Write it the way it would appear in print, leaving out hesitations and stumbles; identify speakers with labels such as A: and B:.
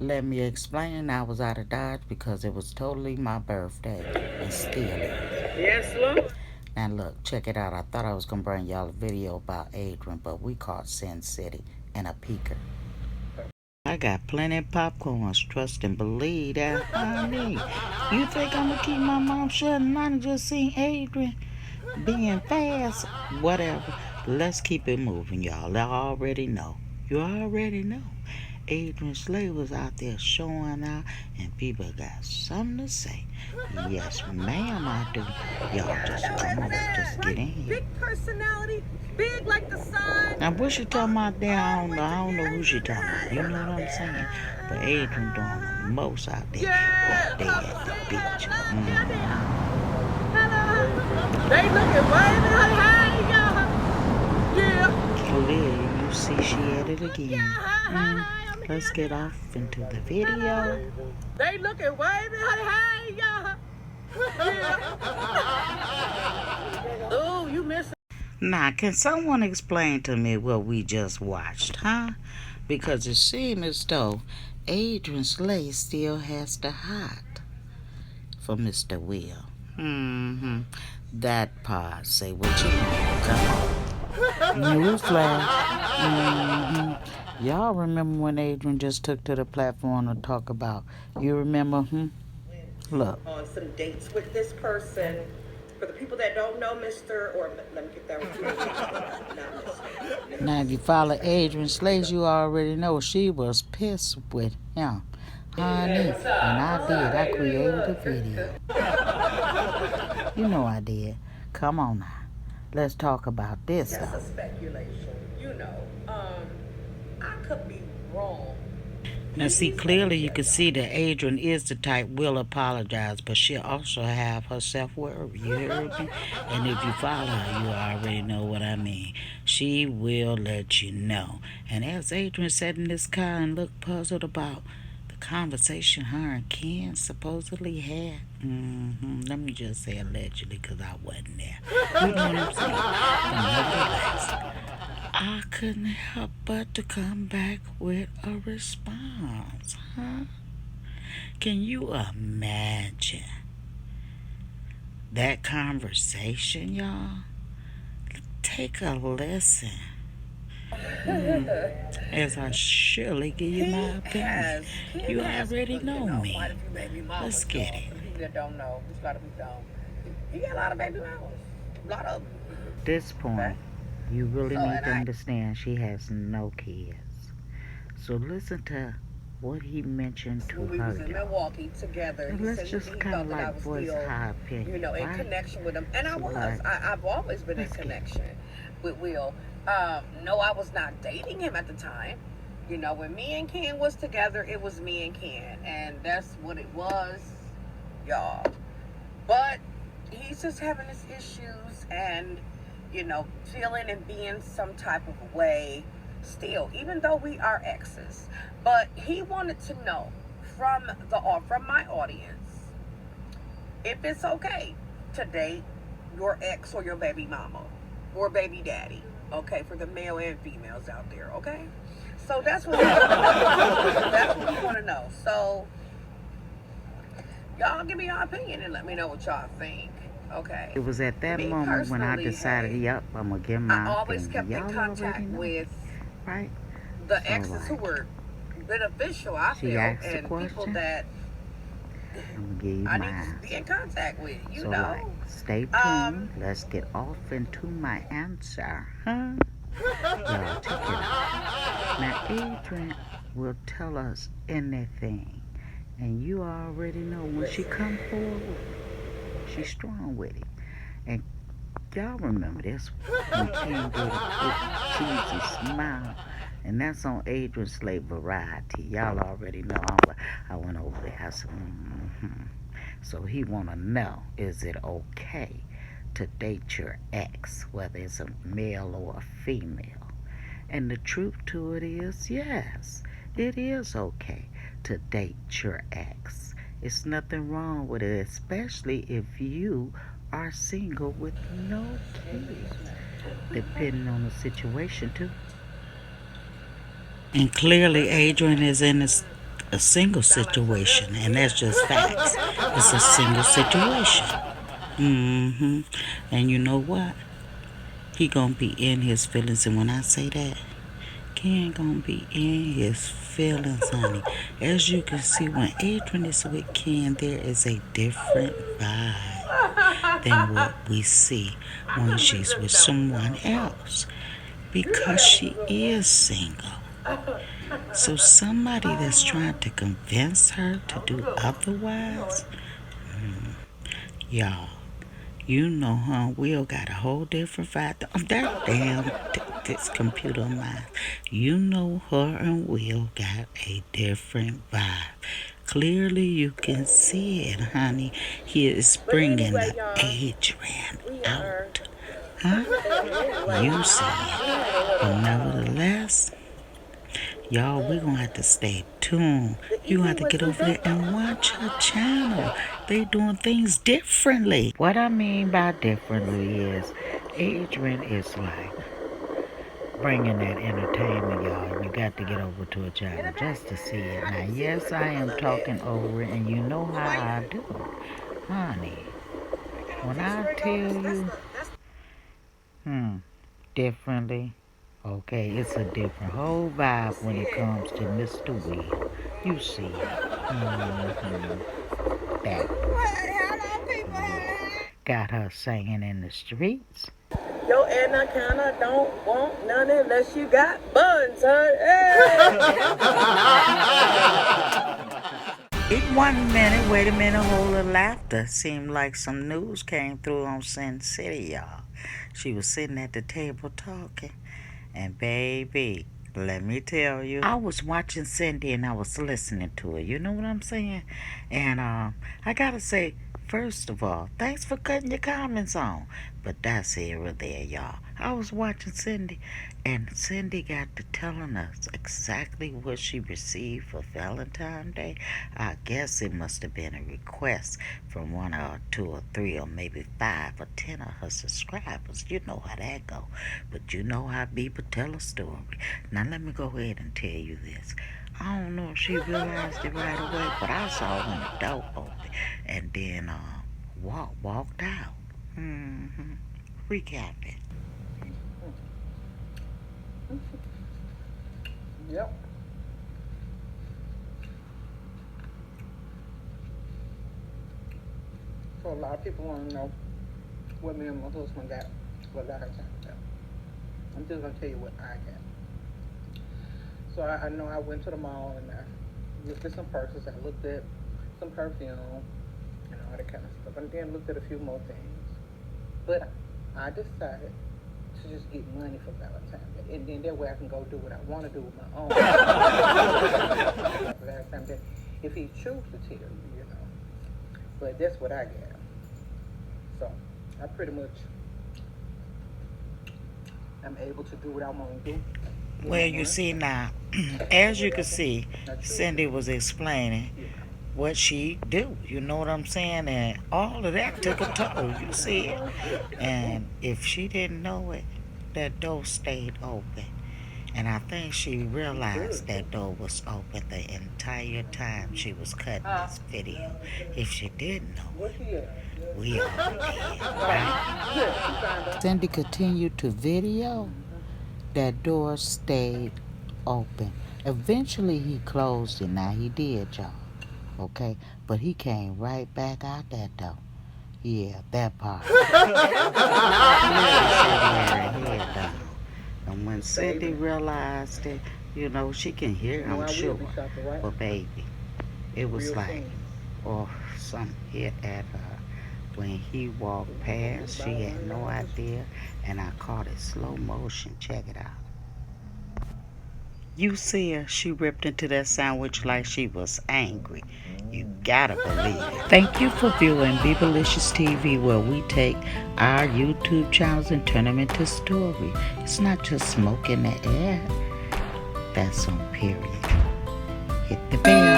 A: Let me explain. I was out of Dodge because it was totally my birthday and still is.
B: Yes, Lord.
A: Now look, check it out. I thought I was gonna bring y'all a video about Adrian, but we caught Sin City and a peeker. I got plenty of popcorns. Trust and believe that, honey. You think I'm gonna keep my mom shut and I just seen Adrian being fast? Whatever. Let's keep it moving, y'all. I already know. You already know. Adrian Slade was out there showing out, and people got something to say. Yes, ma'am, I do. Y'all just come on, just get in here.
B: Big personality, big like the sun.
A: Now, what she talking about there? I don't know who she talking about. You know what I'm saying? But Adrian doing the most out there right there at the beach.
B: They looking way behind y'all. Yeah.
A: Clearly, you see she at it again. Let's get off into the video.
B: They looking way behind y'all. Yeah. Oh, you missing.
A: Now, can someone explain to me what we just watched, huh? Because it seems as though Adrian Slade still has to hide for Mr. Will. That part. Say what you want. Come on. Newsflash. Y'all remember when Adrian just took to the platform to talk about? You remember? Look.
B: On some dates with this person. For the people that don't know Mr. or let me get that one. Not Mr.
A: Now, if you follow Adrian Slade, you already know she was pissed with him. Honey, and I did. I created a video. You know I did. Come on now. Let's talk about this
B: That's
A: though.
B: a speculation. You know, I could be wrong.
A: Now see, clearly you can see that Adrian is the type will apologize, but she also have her self-worth. You heard me? And if you follow her, you already know what I mean. She will let you know. And as Adrian sat in this car and looked puzzled about the conversation her and Ken supposedly had. Let me just say allegedly because I wasn't there. You know what I'm saying? But nevertheless, I couldn't help but to come back with a response, huh? Can you imagine that conversation, y'all? Take a listen. As I surely give you my opinion. You already know me. Let's get it.
B: People that don't know, who's got to be dumb. He got a lot of baby mamas. A lot of them.
A: At this point, you really need to understand she has no kids. So listen to what he mentioned to
B: when we
A: her.
B: was in Milwaukee together,
A: And
B: he
A: let's
B: said
A: just
B: he
A: kind of
B: felt that I
A: like
B: was
A: voice
B: still,
A: her opinion.
B: you know, in
A: right?
B: connection with him, and I
A: So
B: was.
A: like,
B: I've always been in connection with Will. No, I was not dating him at the time. You know, when me and Ken was together, it was me and Ken, and that's what it was, y'all. But he's just having his issues, and you know, feeling and being some type of way still, even though we are exes. But he wanted to know from my audience if it's okay to date your ex or your baby mama or baby daddy. Okay, for the male and females out there. Okay, so that's what that's what we want to know. So y'all give me your opinion and let me know what y'all think. Okay.
A: it was at that moment when I decided, yep, I'm gonna give my
B: I always
A: opinion.
B: kept in
A: Y'all
B: contact
A: already know,
B: with
A: right?
B: the
A: So
B: exes who
A: like,
B: were beneficial, I
A: she
B: feel,
A: asked the
B: and people
A: question.
B: that
A: I'm gonna give you
B: I
A: my
B: need to be
A: answer.
B: in contact with, you
A: So
B: know.
A: like, stay tuned. Let's get off into my answer, huh? Y'all check it out. Now Adrian will tell us anything, and you already know when she come forward, she's strong with it. And y'all remember this when Ken gave a quick cheesy smile, and that's on Adrian Slade Variety. Y'all already know. I went over there. I said, So he wanna know, is it okay to date your ex, whether it's a male or a female? And the truth to it is, yes, it is okay to date your ex. It's nothing wrong with it, especially if you are single with no kids, depending on the situation too. And clearly, Adrian is in this a single situation, and that's just facts. It's a single situation. And you know what? He gonna be in his feelings, and when I say that, Ken gonna be in his feelings, honey. As you can see, when Adrian is with Ken, there is a different vibe than what we see when she's with someone else, because she is single. So somebody that's trying to convince her to do otherwise, y'all, you know her and Will got a whole different vibe. That damn this computer of mine. You know her and Will got a different vibe. Clearly you can see it, honey. He is bringing the Adrian out. Huh? You see it. But nevertheless, y'all, we're going to have to stay tuned. You have to get over there and watch her channel. They doing things differently. What I mean by differently is Adrian is like bringing that entertainment, y'all. And you got to get over to a channel just to see it. Now, yes, I am talking over it, and you know how I do. Honey, when I tell you, differently, okay, it's a different whole vibe when it comes to Mr. Will. You see it. That got her singing in the streets.
C: Yo, and I kinda don't want none unless you got buns, huh?
A: Wait a minute, hold of laughter. Seemed like some news came through on Sin City, y'all. She was sitting at the table talking, and baby, let me tell you, I was watching Cindy and I was listening to her. You know what I'm saying? And I gotta say, first of all, thanks for cutting your comments on. But that's here or there, y'all. I was watching Cindy, and Cindy got to telling us exactly what she received for Valentine's Day. I guess it must have been a request from one or two or three or maybe 5 or 10 of her subscribers. You know how that go. But you know how people tell a story. Now let me go ahead and tell you this. I don't know if she realized it right away, but I saw when the door opened, and then Walt walked out. Recap it.
C: Yep. So a lot of people want to know what me and my husband got for Valentine's Day. I'm just gonna tell you what I got. So I know I went to the mall and I looked at some purses. I looked at some perfume and all that kind of stuff. And then looked at a few more things. But I decided to just get money for Valentine's Day. And then that way I can go do what I want to do with my own. Valentine's Day, if he chooses to tell you, you know. But that's what I got. So I pretty much am able to do what I want to do.
A: Well, you see now, as you can see, Cindy was explaining what she do. You know what I'm saying? And all of that took a toll. You see it? And if she didn't know it, that door stayed open. And I think she realized that door was open the entire time she was cutting this video. If she didn't know it, we all did, right? Cindy continued to video. That door stayed open. Eventually he closed it. Now he did, y'all. Okay? But he came right back out that door. Yeah, that part. And when Cindy realized it, you know, she can hear, I'm sure. But baby, it was like, something hit at her. When he walked past, she had no idea, and I caught it slow motion. Check it out. You see her, she ripped into that sandwich like she was angry. You gotta believe it. Thank you for viewing Bebalicioustv, where we take our YouTube channels and turn them into story. It's not just smoke in the air. That's on period. Hit the bell.